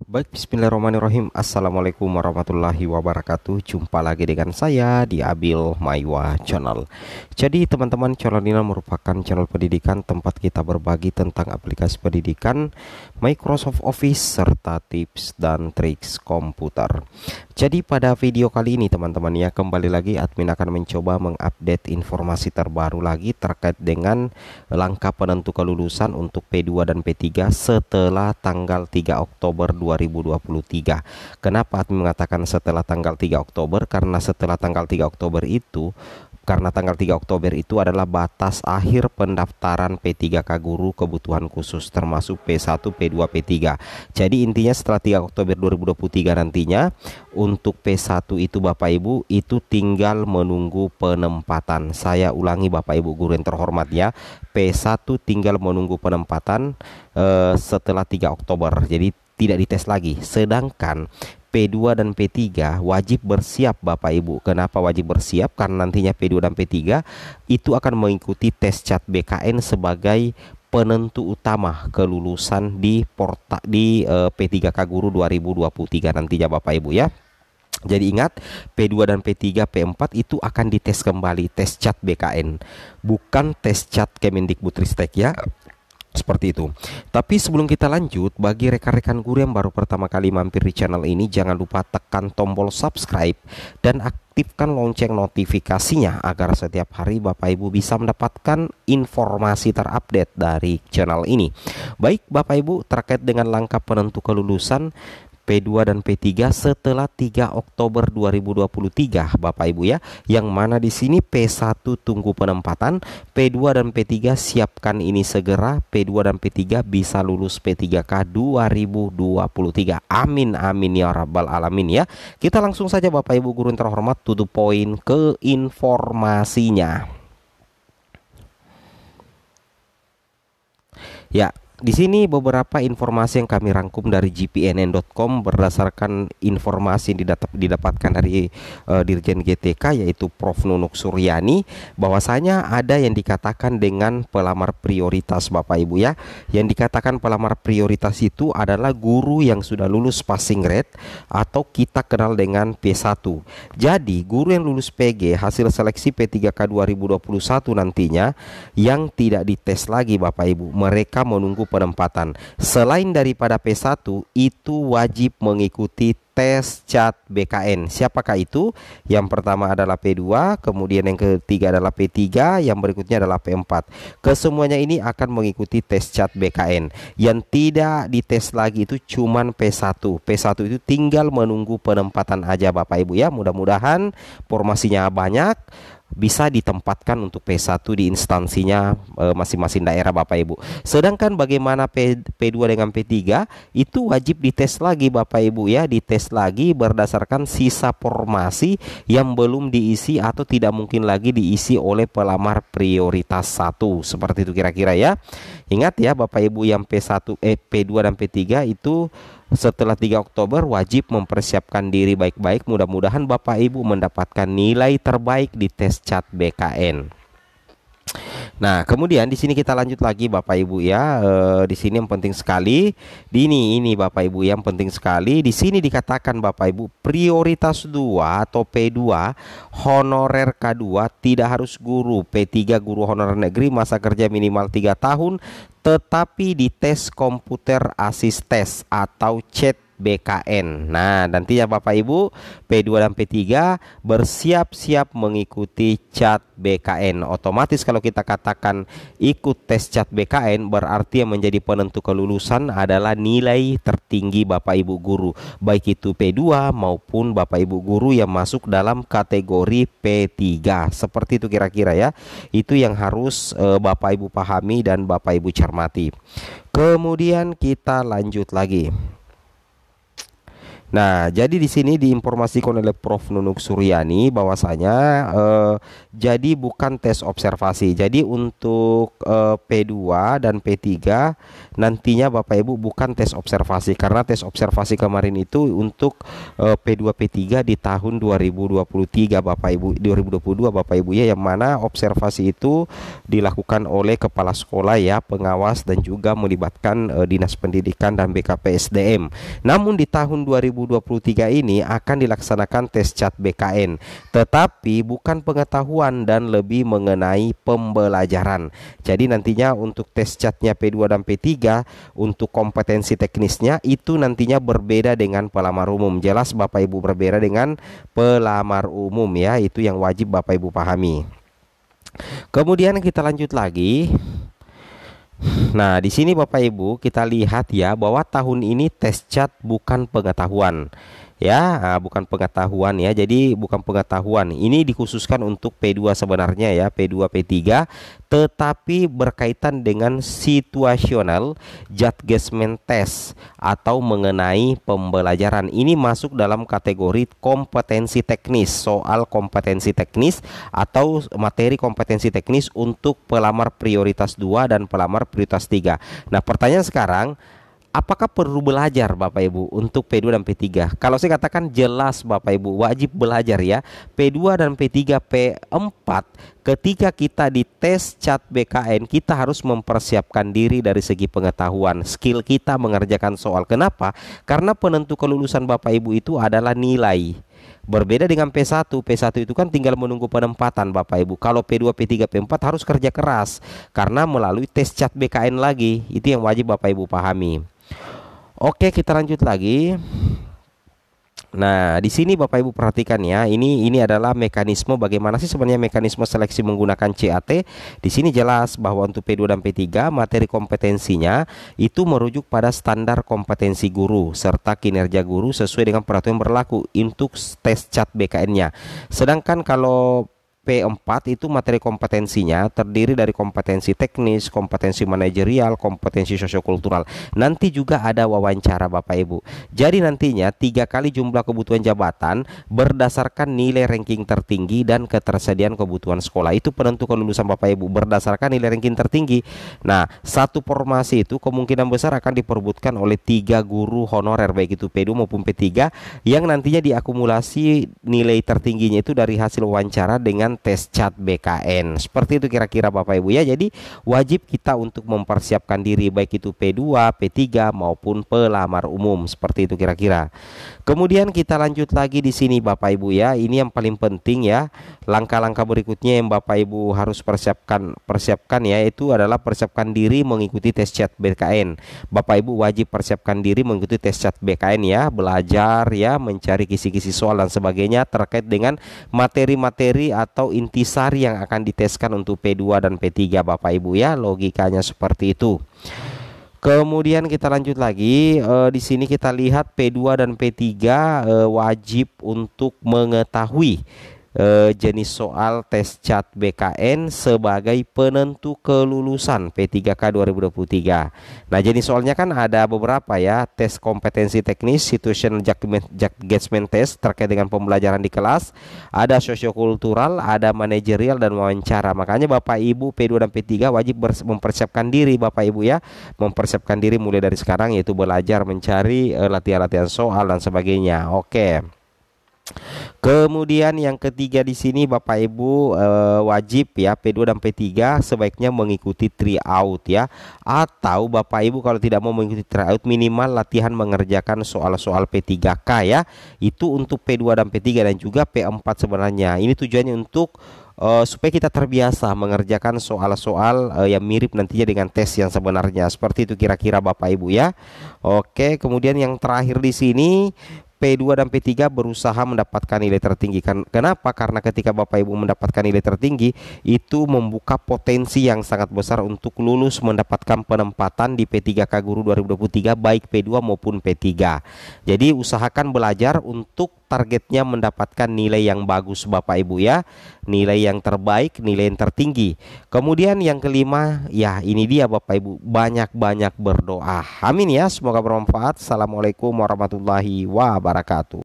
Baik, bismillahirrahmanirrahim. Assalamualaikum warahmatullahi wabarakatuh. Jumpa lagi dengan saya di Abil Maiwa Channel. Jadi teman-teman, channel ini merupakan channel pendidikan tempat kita berbagi tentang aplikasi pendidikan, Microsoft Office, serta tips dan triks komputer. Jadi pada video kali ini teman-teman ya, kembali lagi admin akan mencoba mengupdate informasi terbaru lagi terkait dengan langkah penentu kelulusan untuk P2 dan P3 setelah tanggal 3 Oktober 2023. Kenapa admin mengatakan setelah tanggal 3 Oktober? Karena setelah tanggal 3 Oktober itu tanggal 3 Oktober itu adalah batas akhir pendaftaran P3K guru kebutuhan khusus termasuk P1, P2, P3. Jadi intinya setelah 3 Oktober 2023 nantinya untuk P1 itu Bapak Ibu itu tinggal menunggu penempatan. Saya ulangi Bapak Ibu guru yang terhormat ya. P1 tinggal menunggu penempatan setelah 3 Oktober. Jadi tidak dites lagi. Sedangkan P2 dan P3 wajib bersiap Bapak Ibu. Kenapa wajib bersiap? Karena nantinya P2 dan P3 itu akan mengikuti tes CAT BKN sebagai penentu utama kelulusan di P3K Guru 2023 nantinya Bapak Ibu ya. Jadi ingat, P2 dan P3, P4 itu akan dites kembali tes CAT BKN, bukan tes CAT Kemendikbudristek ya. Seperti itu. Tapi sebelum kita lanjut, bagi rekan-rekan guru yang baru pertama kali mampir di channel ini, jangan lupa tekan tombol subscribe dan aktifkan lonceng notifikasinya agar setiap hari Bapak Ibu bisa mendapatkan informasi terupdate dari channel ini. Baik Bapak Ibu, terkait dengan langkah penentu kelulusan P2 dan P3 setelah 3 Oktober 2023 Bapak Ibu ya. Yang mana di sini P1 tunggu penempatan, P2 dan P3 siapkan ini segera. P2 dan P3 bisa lulus P3K 2023. Amin amin ya rabbal alamin ya. Kita langsung saja Bapak Ibu guru yang terhormat to the point ke informasinya. Ya, di sini beberapa informasi yang kami rangkum dari gpnn.com berdasarkan informasi yang didapatkan dari Dirjen GTK yaitu Prof Nunuk Suryani, bahwasanya ada yang dikatakan dengan pelamar prioritas Bapak Ibu ya. Yang dikatakan pelamar prioritas itu adalah guru yang sudah lulus passing grade atau kita kenal dengan P1. Jadi guru yang lulus PG hasil seleksi P3K 2021 nantinya yang tidak dites lagi Bapak Ibu, mereka menunggu penempatan. Selain daripada P1 itu wajib mengikuti tes CAT BKN. Siapakah itu? Yang pertama adalah P2, kemudian yang ketiga adalah P3, yang berikutnya adalah P4. Kesemuanya ini akan mengikuti tes CAT BKN. Yang tidak dites lagi itu cuman P1. P1 itu tinggal menunggu penempatan aja Bapak Ibu ya. Mudah-mudahan formasinya banyak, bisa ditempatkan untuk P1 di instansinya masing-masing daerah Bapak Ibu. Sedangkan bagaimana P2 dengan P3 itu wajib dites lagi Bapak Ibu ya, dites lagi berdasarkan sisa formasi yang belum diisi atau tidak mungkin lagi diisi oleh pelamar prioritas 1. Seperti itu kira-kira ya. Ingat ya Bapak Ibu yang P2 dan P3 itu setelah 3 Oktober wajib mempersiapkan diri baik-baik. Mudah-mudahan Bapak Ibu mendapatkan nilai terbaik di tes CAT BKN. Nah, kemudian di sini kita lanjut lagi Bapak Ibu ya. Di sini yang penting sekali, ini Bapak Ibu yang penting sekali. Di sini dikatakan Bapak Ibu prioritas 2 atau P2 honorer K2 tidak harus guru. P3 guru honorer negeri masa kerja minimal 3 tahun tetapi di tes komputer asistes atau CAT BKN. Nah, nantinya Bapak Ibu P2 dan P3 bersiap-siap mengikuti CAT BKN. Otomatis kalau kita katakan ikut tes CAT BKN berarti yang menjadi penentu kelulusan adalah nilai tertinggi Bapak Ibu guru, baik itu P2 maupun Bapak Ibu guru yang masuk dalam kategori P3. Seperti itu kira-kira ya. Itu yang harus Bapak Ibu pahami dan Bapak Ibu cermati. Kemudian kita lanjut lagi. Nah, jadi di sini diinformasikan oleh Prof. Nunuk Suryani bahwasanya jadi bukan tes observasi. Jadi untuk P2 dan P3 nantinya Bapak Ibu bukan tes observasi, karena tes observasi kemarin itu untuk P2 P3 di tahun 2023 Bapak Ibu, 2022 Bapak Ibu ya, yang mana observasi itu dilakukan oleh kepala sekolah ya, pengawas, dan juga melibatkan Dinas Pendidikan dan BKPSDM. Namun di tahun 2023 ini akan dilaksanakan tes CAT BKN, tetapi bukan pengetahuan dan lebih mengenai pembelajaran. Jadi nantinya untuk tes CAT-nya P2 dan P3 untuk kompetensi teknisnya itu nantinya berbeda dengan pelamar umum. Jelas Bapak Ibu, berbeda dengan pelamar umum ya, itu yang wajib Bapak Ibu pahami. Kemudian kita lanjut lagi. Nah, di sini Bapak Ibu kita lihat ya bahwa tahun ini tes CAT bukan pengetahuan. Ya, bukan pengetahuan ya. Jadi bukan pengetahuan. Ini dikhususkan untuk P2 sebenarnya ya, P2 P3, tetapi berkaitan dengan situasional judgment test atau mengenai pembelajaran. Ini masuk dalam kategori kompetensi teknis, soal kompetensi teknis atau materi kompetensi teknis untuk pelamar prioritas 2 dan pelamar prioritas 3. Nah, pertanyaan sekarang, apakah perlu belajar Bapak Ibu untuk P2 dan P3? Kalau saya katakan jelas Bapak Ibu, wajib belajar ya. P2 dan P3, P4, ketika kita di tes CAT BKN, kita harus mempersiapkan diri dari segi pengetahuan, skill kita mengerjakan soal. Kenapa? Karena penentu kelulusan Bapak Ibu itu adalah nilai. Berbeda dengan P1, P1 itu kan tinggal menunggu penempatan Bapak Ibu. Kalau P2, P3, P4 harus kerja keras karena melalui tes CAT BKN lagi. Itu yang wajib Bapak Ibu pahami. Oke, kita lanjut lagi. Nah, di sini Bapak Ibu perhatikan ya, ini adalah mekanisme bagaimana sih sebenarnya mekanisme seleksi menggunakan CAT. Di sini jelas bahwa untuk P2 dan P3 materi kompetensinya itu merujuk pada standar kompetensi guru serta kinerja guru sesuai dengan peraturan berlaku untuk tes CAT BKN-nya. Sedangkan kalau P4 itu materi kompetensinya terdiri dari kompetensi teknis, kompetensi manajerial, kompetensi sosiokultural. Nanti juga ada wawancara Bapak Ibu. Jadi nantinya 3 kali jumlah kebutuhan jabatan berdasarkan nilai ranking tertinggi dan ketersediaan kebutuhan sekolah. Itu penentu kelulusan Bapak Ibu berdasarkan nilai ranking tertinggi. Nah, satu formasi itu kemungkinan besar akan diperbutkan oleh 3 guru honorer baik itu P2 maupun P3 yang nantinya diakumulasi nilai tertingginya itu dari hasil wawancara dengan tes CAT BKN. Seperti itu kira-kira Bapak Ibu ya. Jadi wajib kita untuk mempersiapkan diri baik itu P2, P3 maupun pelamar umum. Seperti itu kira-kira. Kemudian kita lanjut lagi di sini Bapak Ibu ya. Ini yang paling penting ya. Langkah-langkah berikutnya yang Bapak Ibu harus persiapkan ya, itu adalah persiapkan diri mengikuti tes CAT BKN. Bapak Ibu wajib persiapkan diri mengikuti tes CAT BKN ya, belajar ya, mencari kisi-kisi soal dan sebagainya terkait dengan materi-materi atau intisari yang akan diteskan untuk P2 dan P3 Bapak Ibu ya. Logikanya seperti itu. Kemudian kita lanjut lagi, di sini kita lihat P2 dan P3 wajib untuk mengetahui jenis soal tes CAT BKN sebagai penentu kelulusan P3K 2023. Nah, jenis soalnya kan ada beberapa ya, tes kompetensi teknis, situational judgment test terkait dengan pembelajaran di kelas, ada sosiokultural, ada manajerial dan wawancara. Makanya Bapak Ibu P2 dan P3 wajib mempersiapkan diri Bapak Ibu ya, mempersiapkan diri mulai dari sekarang, yaitu belajar mencari latihan-latihan soal dan sebagainya. Oke. Kemudian yang ketiga di sini Bapak Ibu wajib ya, P2 dan P3 sebaiknya mengikuti tryout ya. Atau Bapak Ibu kalau tidak mau mengikuti tryout, minimal latihan mengerjakan soal-soal P3K ya. Itu untuk P2 dan P3 dan juga P4 sebenarnya. Ini tujuannya untuk supaya kita terbiasa mengerjakan soal-soal yang mirip nantinya dengan tes yang sebenarnya. Seperti itu kira-kira Bapak Ibu ya. Oke, kemudian yang terakhir di sini P2 dan P3 berusaha mendapatkan nilai tertinggi. Kenapa? Karena ketika Bapak Ibu mendapatkan nilai tertinggi, itu membuka potensi yang sangat besar untuk lulus mendapatkan penempatan di P3K Guru 2023 baik P2 maupun P3. Jadi usahakan belajar untuk targetnya mendapatkan nilai yang bagus Bapak Ibu ya, nilai yang terbaik, nilai yang tertinggi. Kemudian yang kelima, ya ini dia Bapak Ibu, banyak-banyak berdoa. Amin ya, semoga bermanfaat. Assalamualaikum warahmatullahi wabarakatuh.